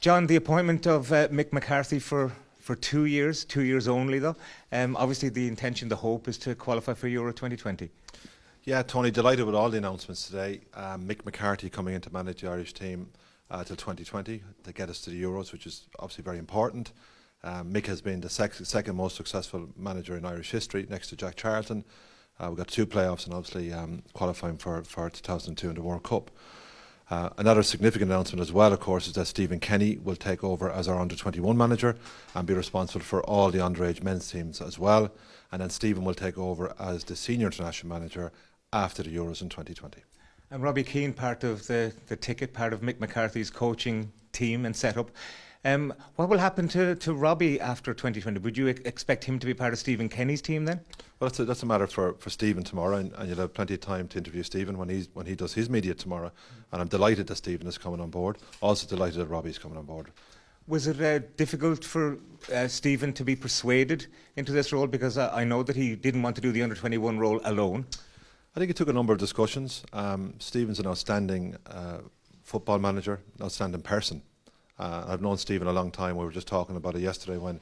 John, the appointment of Mick McCarthy for 2 years only though. Obviously the intention, the hope is to qualify for Euro 2020. Yeah, Tony, delighted with all the announcements today. Mick McCarthy coming in to manage the Irish team till 2020 to get us to the Euros, which is obviously very important. Mick has been the second most successful manager in Irish history, next to Jack Charlton. We've got 2 playoffs and obviously qualifying for 2002 in the World Cup. Another significant announcement as well, of course, is that Stephen Kenny will take over as our under-21 manager and be responsible for all the underage men's teams as well. And then Stephen will take over as the senior international manager after the Euros in 2020. And Robbie Keane, part of the ticket, part of Mick McCarthy's coaching team and setup. What will happen to Robbie after 2020? Would you expect him to be part of Stephen Kenny's team then? Well, that's a matter for Stephen tomorrow, and you'll have plenty of time to interview Stephen when he does his media tomorrow. And I'm delighted that Stephen is coming on board. Also delighted that Robbie's coming on board. Was it difficult for Stephen to be persuaded into this role? Because I know that he didn't want to do the under-21 role alone. I think it took a number of discussions. Stephen's an outstanding football manager, an outstanding person. I've known Stephen a long time. We were just talking about it yesterday when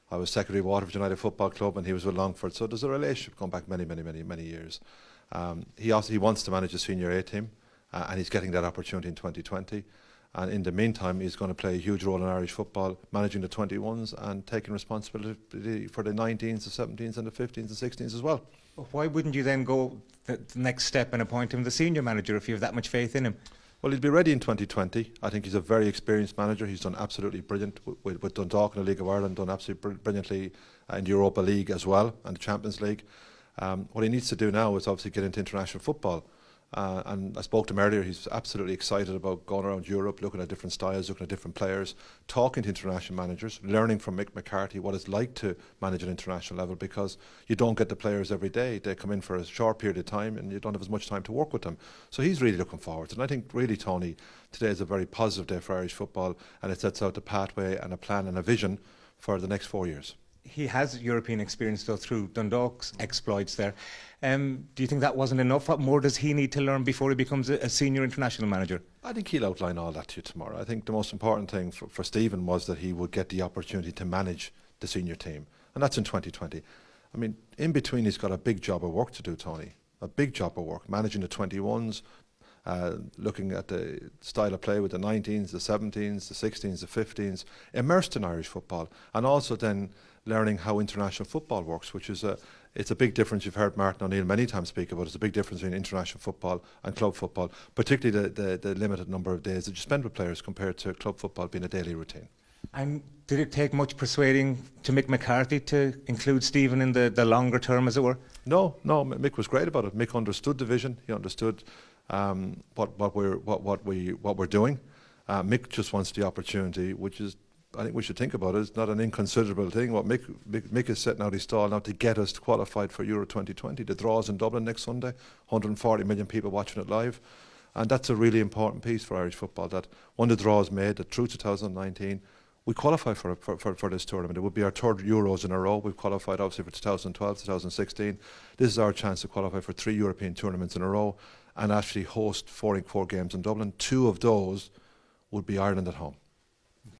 I was secretary of Waterford United Football Club and he was with Longford. So there's a relationship going back many years. He wants to manage a senior A team and he's getting that opportunity in 2020. And in the meantime, he's going to play a huge role in Irish football, managing the 21s and taking responsibility for the 19s, the 17s and the 15s and 16s as well. Why wouldn't you then go the next step and appoint him the senior manager if you have that much faith in him? Well, he'll be ready in 2020. I think he's a very experienced manager. He's done absolutely brilliant with Dundalk in the League of Ireland, done absolutely brilliantly in the Europa League as well, and the Champions League. What he needs to do now is obviously get into international football. And I spoke to him earlier, he's absolutely excited about going around Europe, looking at different styles, looking at different players, talking to international managers, learning from Mick McCarthy what it's like to manage at international level, because you don't get the players every day. They come in for a short period of time and you don't have as much time to work with them. So he's really looking forward. And I think really, Tony, today is a very positive day for Irish football, and it sets out the pathway and a plan and a vision for the next 4 years. He has European experience though through Dundalk's exploits there. Do you think that wasn't enough? What more does he need to learn before he becomes a senior international manager? I think he'll outline all that to you tomorrow. I think the most important thing for Stephen was that he would get the opportunity to manage the senior team, and that's in 2020. I mean, in between he's got a big job of work to do, Tony, a big job of work, managing the 21s, looking at the style of play with the 19s, the 17s, the 16s, the 15s, immersed in Irish football, and also then learning how international football works, which is it's a big difference. You've heard Martin O'Neill many times speak about it. It's a big difference between international football and club football, particularly the limited number of days that you spend with players compared to club football being a daily routine. And did it take much persuading to Mick McCarthy to include Stephen in the longer term, as it were? No, Mick was great about it. Mick understood the vision. He understood what we're doing. Mick just wants the opportunity, which is, I think we should think about it. It's not an inconsiderable thing. What Mick is setting out his stall now to get us qualified for Euro 2020. The draw is in Dublin next Sunday. 140 million people watching it live. And that's a really important piece for Irish football, that when the draw is made, that through 2019, we qualify for this tournament. It would be our 3rd Euros in a row. We've qualified obviously for 2012, 2016. This is our chance to qualify for 3 European tournaments in a row and actually host 4 games in Dublin. 2 of those would be Ireland at home.